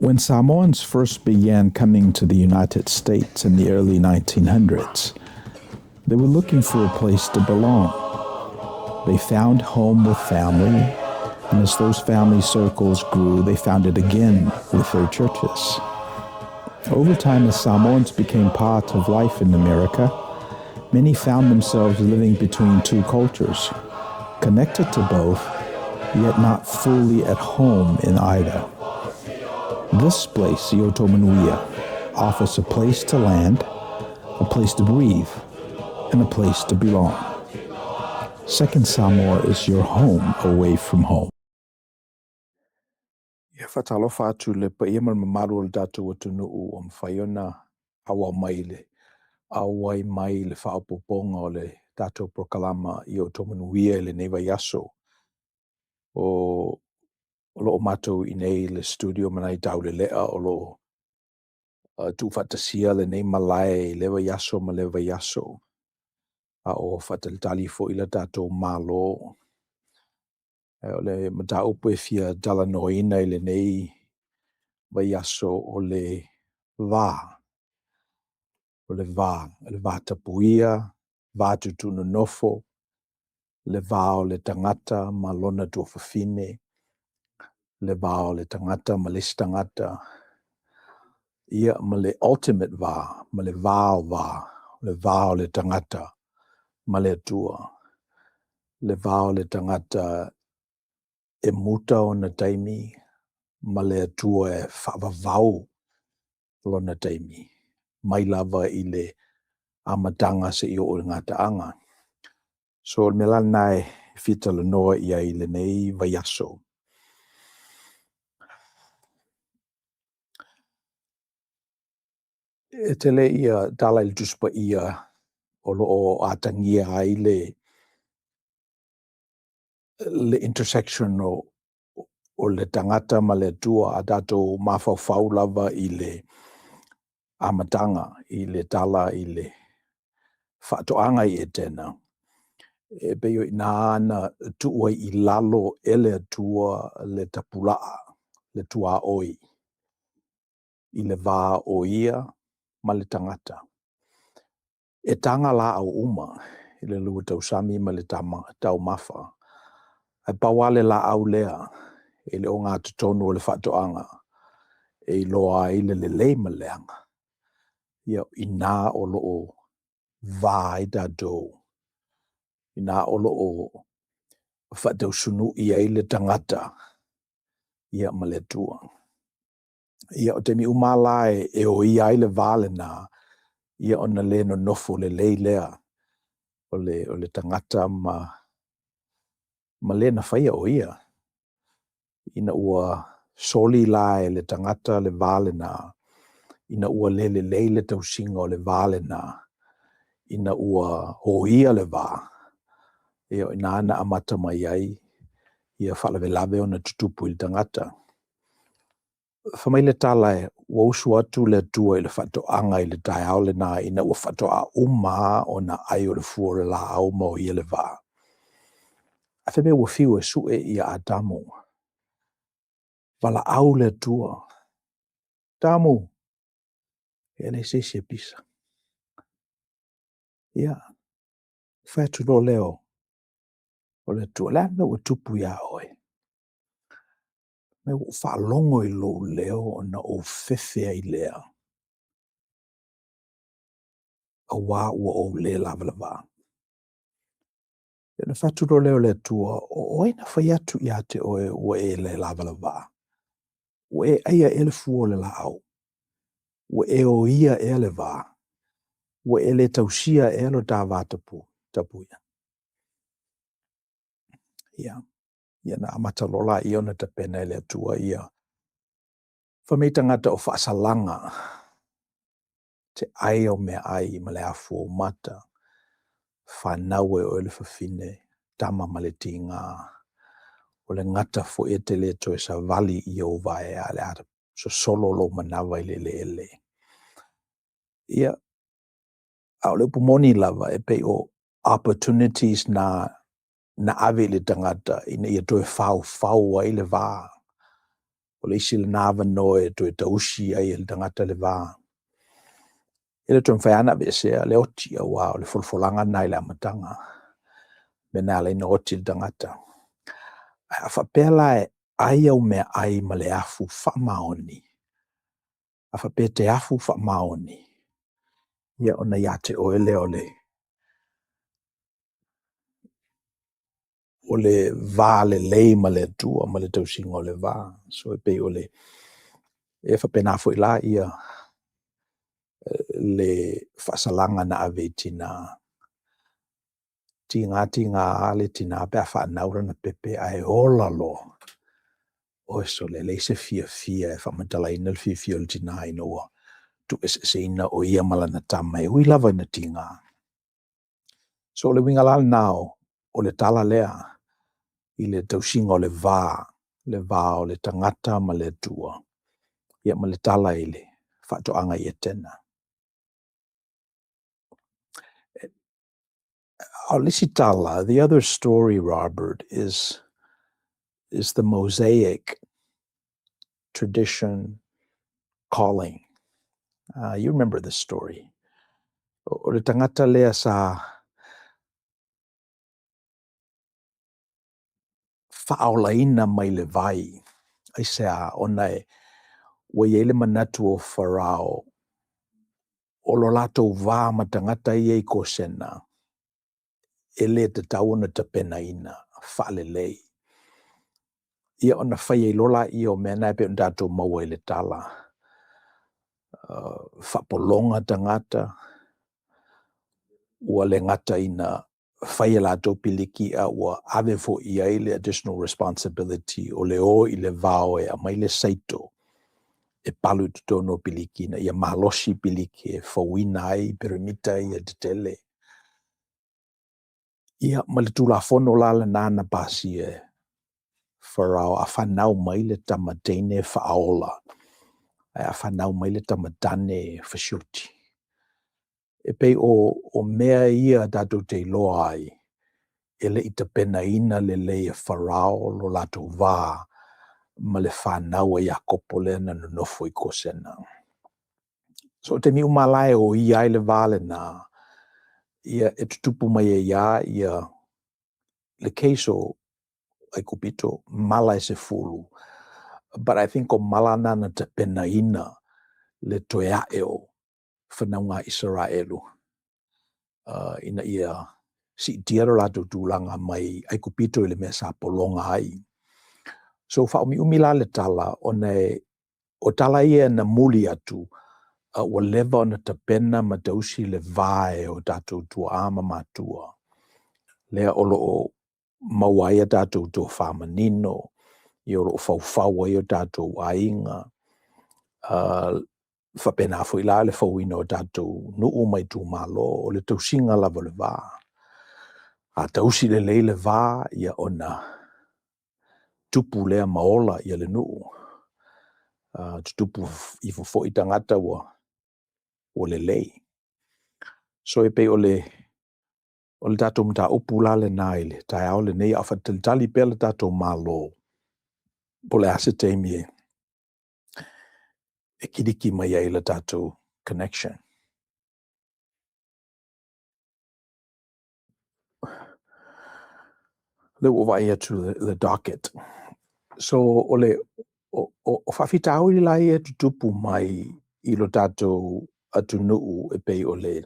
When Samoans first began coming to the United States in the early 1900s, they were looking for a place to belong. They found home with family, and as those family circles grew, they found it again with their churches. Over time, as Samoans became part of life in America, many found themselves living between two cultures, connected to both, yet not fully at home in either. This place, Manuia, offers a place to land, a place to breathe, and a place to belong. Second Samoa is your home away from home. Ia whatalofa atu le pa ia mamaru o le tātou atunuu o mwhaiona awa maile. Awai mai le whaopoponga o le tātou prokalama i o Manuia le neiva yaso. O lo matou i nei le studio manai tau le lea o lo tu fatasia le nei malai lewa yaso ma lewa yaso. A o fataltali fo ila tātou malo. O le mata upe fia dala noina i le nei wa yaso o le vā. O le vā tapuia, vā tutunu nofo, le vā o le tangata ma lona tua whawhine, le vā o le tangata ma lesi tangata, ia ma le ultimate vā, ma le vā o le tangata, ma le atua, le vā o le tangata e muta o na taimi, ma le atua e whaavavau lona taimi, mai lava i le amatanga se i o ngata anga. So me lanai fita le noa ia i le nei vaiaso. E tele ia tala il tuspa ia o loo atangia ai le intersection o le tangata ma le tua a dato mawhawhau lava i le amatanga, i le tala, i le whaatoanga i e tēnā. E peo i nāna tuua i lalo e le tua le tapulaa, le tua oi. I le vā o ia ma le tangata. E tanga la au uma, i le lua tausami ma le tau mafa. E pawale la au lea, e le o ngā tutonu o le whaatoanga, e loa i le lei ma leanga. Ia i nā o loo vā i tātou. I nā o loo whaatausunu i ai le tangata, ia ma le tua. Ia o te mi umalae e o i ai le vāle nā, ia o na le no nofo le lei lea, o le tangata ma le na whaia o ia. Ina ua soli lae le tangata le vāle nā, ina ua le lei le tausinga o le vāle nā, ina ua hoia le vā. Ia o ina ana amata mai ai, ia whalawe lawe o na tutupu i le tangata. Whamai le talae, ua usu atu le tua i le whatoanga i le tai au le nā, ina ua whatoa uma o na ai o le fuore la au mo i le vā. A wheme ua whiu e sue i a Adamu. Wala au le tua. Tamu. E le sese pisa. Ia. Whatu lo leo. O le tua. Lea me ua tupu ia oe. Me ua whalongo i lo leo o na o whewhea i lea. A wā ua o le lava vā. E na whatu lo leo le tua. O ina whaiatu ia te oe ua e le lava vā. Ua e aia ele fuo le la au. Ua e o ia e le vā. Ua e le tausia e lo tā vā tapu ia. Ia. Ia na amata lola i ona te pena le atua ia. Whamei tangata o whaasalanga. Te ai o mea ai ma le afu o mata. Whanaue o le whawhine. Tama ma le tinga. O le ngata fo e te le to e sa vali i o vai a le ata. So solo lo manawa i le. Ia. Au le pumoni lava e pei o opportunities na ave le tangata ina ia toe whau ai le vā. o le isi le nava noe to e tausi ai le tangata le vā. Ele tōn whaiana vesea le oti a wā o le folfolanga nai le amatanga. Mena le ina oti le tangata. A whapela e ai au mea ai ma le afu whamaoni. A whape te afu whamaoni. Ia ona ia te oele o le vā le lei ma le tua ma le tausinga o le vā. So e pei o le e whapena fo ila ia le whasalanga na ave tina. Tinga ale tina pe a whanaura na pepe ai ola lo. O so le leise fia e whamatala ina le fia o le tina inoa. Tu se ina o ia malana tama e hui lava ina tinga. So le winga lal nao o le tala lea i le tausinga o le vā o le tangata ma le tua. Ia ma le tala i le whatoanga i e tena. Alisitala, the other story, Robert, is the Mosaic tradition calling. You remember the story. O le tangata lea sa whaolaina mai le vai. Ai sea ona e wa iele manatu o Farao. O lo lato vā ma tangata ia I kosena. Ele te tauna te penaina. Whaalelei. Ia ona whai e lola I o mena pe undato maua I le tala. Whapolonga tangata. Ua le ngata ina whai e lato piliki a ua ave fo I ai le additional responsibility o le o I le vao e a mai le saito. E palu tutono piliki na ia maloshi piliki e fawina ai perimita ia te tele. Ia malitula fono lala nana pasi e Farao a whanau mai le tamatene whaola. A whanau mai le tamatane whasioti. E pei o mea ia dato te loa ai. Ele I te pena ina le le e Farao lo lato vā ma le whanau e Jakopole na nonofo I kosena. So te mi umalae o ia le vale na ia e tutupu mai e ia le keiso ai kupito mala e se fulu. But I think o mala nana te pena ina le toea eo whanaunga Israelu. Ina ia si tiaro lato tūlanga mai ai kupito le mea sa polonga ai. So whaomi umila le tala o tala ia na muli atu o leva ona te pena ma tausi le vae o tatou tua ama matua. Lea olo o mauaia tatou tua whamanino, I olo o whauwhau ai o tatou ainga, whapena fo ila le whauina o tatou nuu mai tu malo o le tausinga lava le vā. A tausi le leile vā ia ona tupu lea maola ia le nuu. Tutupu I fo I tangata o le lei. So e pe o le tatou mta upu la le naile, tai au le nei awha tali pele tatou malo. Po le ase teimi e kiriki mai ai le tatou connection. Le ua to the docket. So o whawhita au I lai e tutupu mai I lo tatou atu nuu e pei o le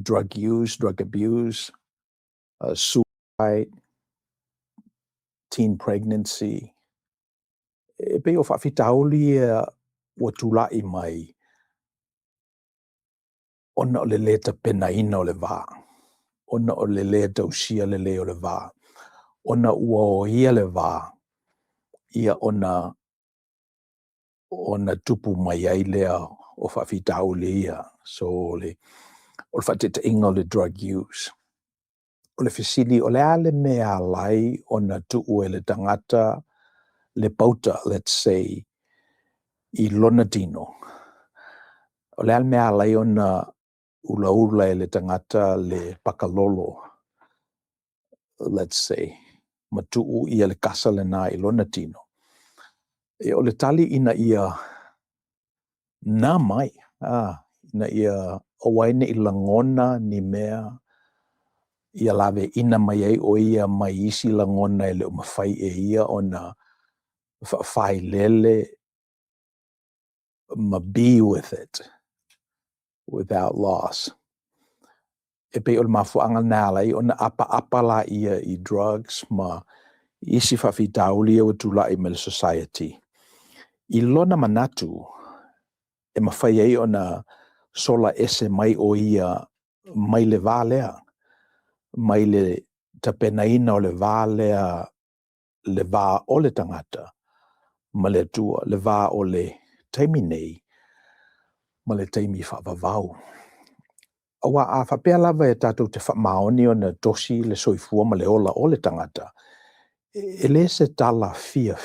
drug use, drug abuse, suicide, teen pregnancy. E pei o whawhita au li ua tūlai mai ona o le leta pena ina o le vā. Ona o le lea tausia le leo le vā. Ona ua o ia le vā. Ia ona tupu mai ai lea o whawhitau le ia. So o le whatete inga o le drug use. O le fisili o le ale mea lai ona tuu e le tangata le pauta, let's say, I lona tino. O le ale mea lai ona ula e le tangata le pakalolo, let's say, matuu I le kasa le nā I lona tino. E o le tali ina ia nā mai, ina ia o waine I langona ni mea ia lawe ina mai ai o ia mai isi langona e leo mawhai e ia o na whai lele ma be with it without loss. E pe o le mafuanga nāla I o na apa la ia I drugs ma isi whawhitauli o tula I mele society. I lona manatu e mawhai ai o na sola ese mai o ia mai le vālea, mai le tapenaina o le vālea, le vā o le tangata, ma le tua, le vā o le taimi nei, ma le taimi whaavavau. Awa a whapea lava e tātou te whamaoni o na tosi le soifua ma le ola o le tangata. E le se tala fia.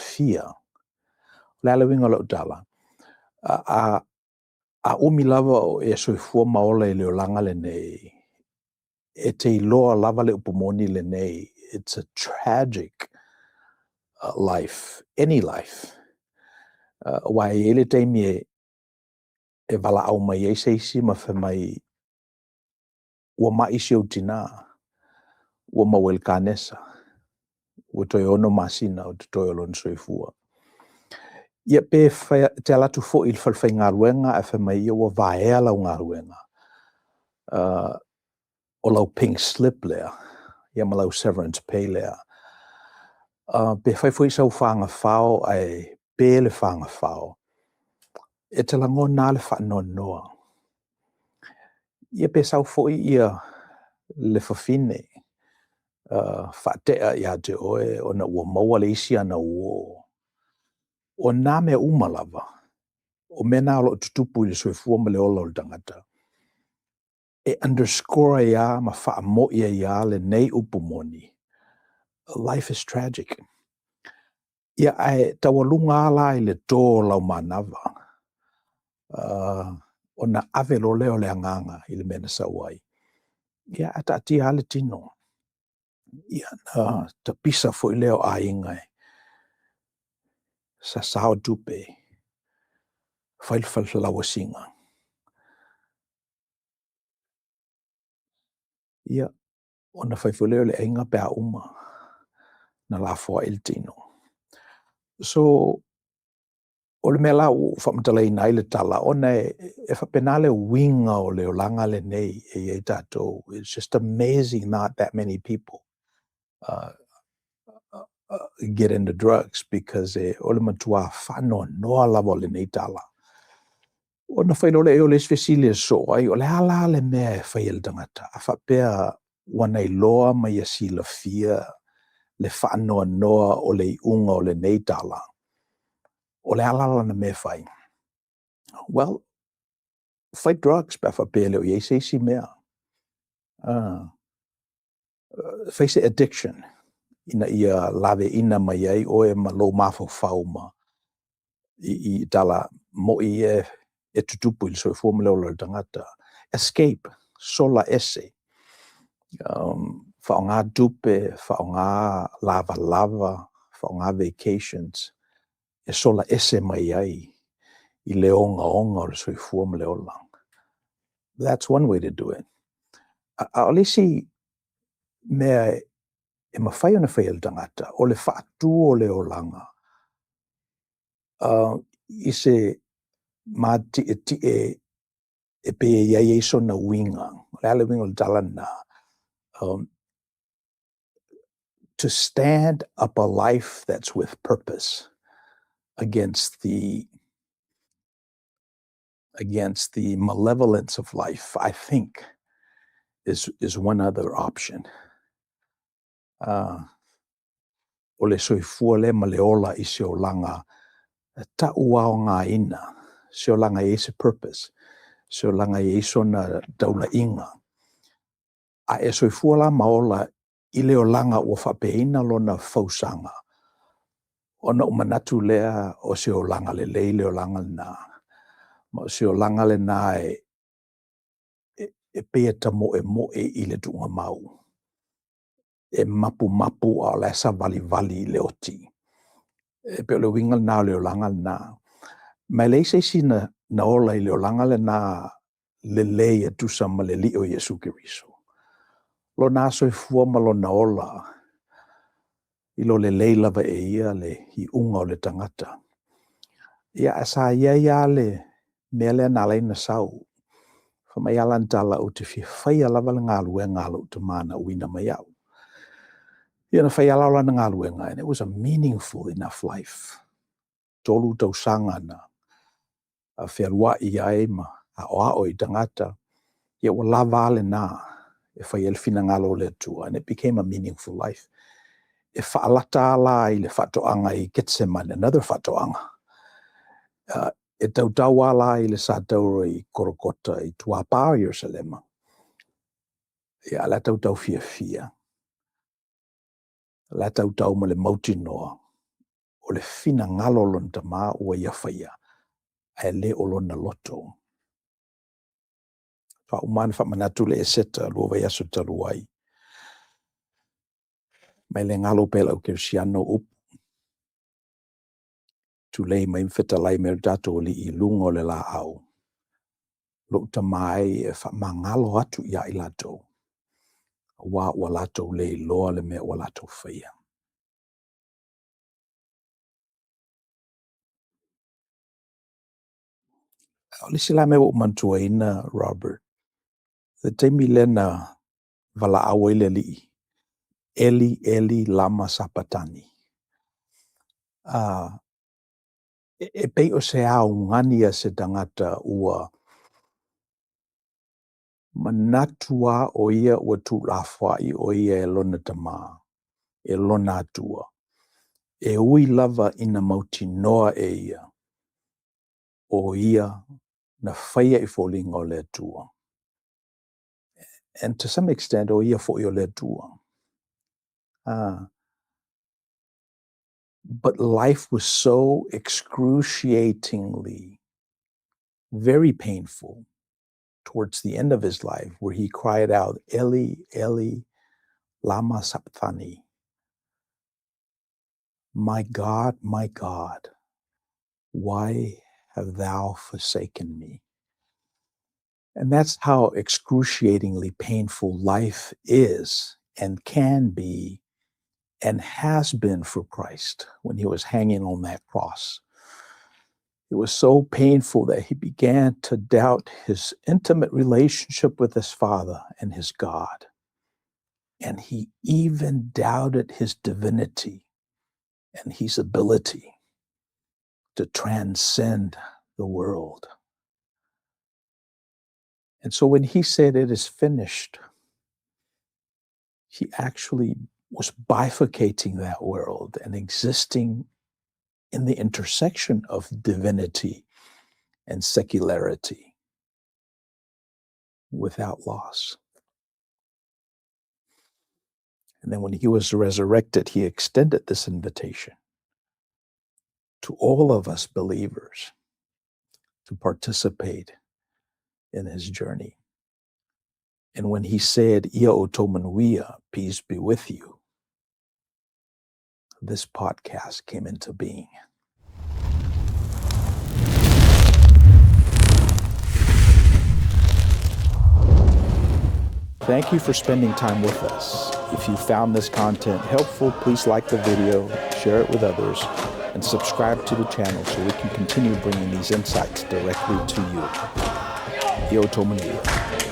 Le ala winga lau tala. A umi lava o e soifua ma ola I le olanga le nei. E te iloa lava le upumoni le nei. It's a tragic life. Any life. Wa e ele taimi e wala au mai e seisi ma whamai ua maisi o tina. Ua mawel kanesa. Ua toi ono masina o te toi olon soifua. Ia pe te alatu fo Il whalwhai ngā ruenga e whamai ia ua vaea lau ngā ruenga. O lau pink slip lea. Ia ma lau severance pay lea. Pe whaifoi sau whanga whao ai pe le whanga whao. E te lango nā le whanoa noa. Ia pe sau foi ia le whawhine. Whatea ia te oe o na ua maua le isi ana uo. O nā mea umalava. O mena alo tutupu I le soifua ma le ola o le tangata. E underscore ia ma wha mo ia le nei upumoni. Life is tragic. Ia ai tawalunga ala I le tō lau manava. O na ave lo leo le anganga I le mena sawai. Ia ata ati ale tino. Ia na ta pisa fo I leo a ingai. Sa sao tupe. Whailwhal lawa singa. Ia o na whaifuleo le ainga pea uma. Na la fua il tino. So, o le mea lau whamtalai nai le tala, o ne e whapenale winga o le olanga le nei e tato. It's just amazing not that many people get into drugs because o le matua whanoa noa lava le nei tala. O na whailole e o le svesile so ai, o le ala le mea e whai el tangata. A whapea wana I loa mai a sila fia le whanoa noa o le unga o le nei tala. O le ala na me whai. Well, fight drugs pa whapea leo I eisi mea. Face addiction. Ina ia lawe ina mai ai o e ma lo mafo whauma. I tala mo I e tutupu I so formula o le tangata. Escape. Sola ese. Whaonga dupe, whaonga lava, whaonga vacations. E sola ese mai ai. I le onga o le so formula o lang. That's one way to do it. A olisi mea e mawhai ona whai tangata, o le whaatu o le olanga. I se mati e pe iai eiso na winga. Le ale winga o tala na. To stand up a life that's with purpose against the malevolence of life, I think, is one other option. O le soifua le ma le ola I se o langa ta ua o ngā ina, se o langa I se purpose, se o langa I so na daula inga. A e soifua la maola I le o langa ua whapeina lo na fausanga. O na umanatu lea o se o langa le o langa le nā. Ma se o langa le nā e pea ta mo I le tunga mau. E mapu a o lesa vali I le oti. e pe o le winga na le o langa na. Mai le se sina na ola I le o langa le na le le tu sama le li o Yesu Kiriso. Lo na so fua ma lo na ola I lo le lava e ia le I unga o le tangata. Ia asa ia le mele na le na sau. Fa mai alan tala o te fia lava le ngalu e ngalu te mana uina mai au. Ia na fai ala la na ngalu e ngai. And it was a meaningful enough life. Tolu tau sanga na a wherua I ai ma a oa o I tangata. Ia wa lava ale na e fai elfina ngalo le tua. And it became a meaningful life. E whaalata ala I le whatoanga I Getsemane, another whatoanga. E tautau ala I le sātaura I Korokota I Tuapā Yerusalema. Ia la tautau fia. La tautau ma le mautinoa. O le fina ngalo lon tama ua ia whaia. E le o lona loto. Whaumana whamanatu le eseta lua vai aso taluai. Mai le ngalo pela o Kirsiano up. Tu lei mai mwheta lai me dato li I lungo le la au. Lo tamai e whamangalo atu ia I lato. Wa lato le loa le me wa lato whaia. O le sila me o mantua ina, Robert. The teimi lena wala awa ile li. Eli lama sapatani. E pei o se au ngania se tangata ua manatua o ia ua tu lawhai o ia e lona tama. E lona atua. E ui lava ina mauti noa e ia. O ia na whaia I fōlinga le atua. And to some extent, o ia fo I o le atua. But life was so excruciatingly, very painful towards the end of his life, where he cried out, Eli, Eli, lama sabachthani. My God, why have thou forsaken me? And that's how excruciatingly painful life is and can be and has been for Christ when he was hanging on that cross. It was so painful that he began to doubt his intimate relationship with his Father and his God. And he even doubted his divinity and his ability to transcend the world. And so when he said it is finished, he actually was bifurcating that world and existing in the intersection of divinity and secularity without loss. And then when he was resurrected, he extended this invitation to all of us believers to participate in his journey. And when he said, Ia o tō Manuia, peace be with you, this podcast came into being. Thank you for spending time with us. If you found this content helpful, please like the video, share it with others, and subscribe to the channel so we can continue bringing these insights directly to you. Ia o tō Manuia.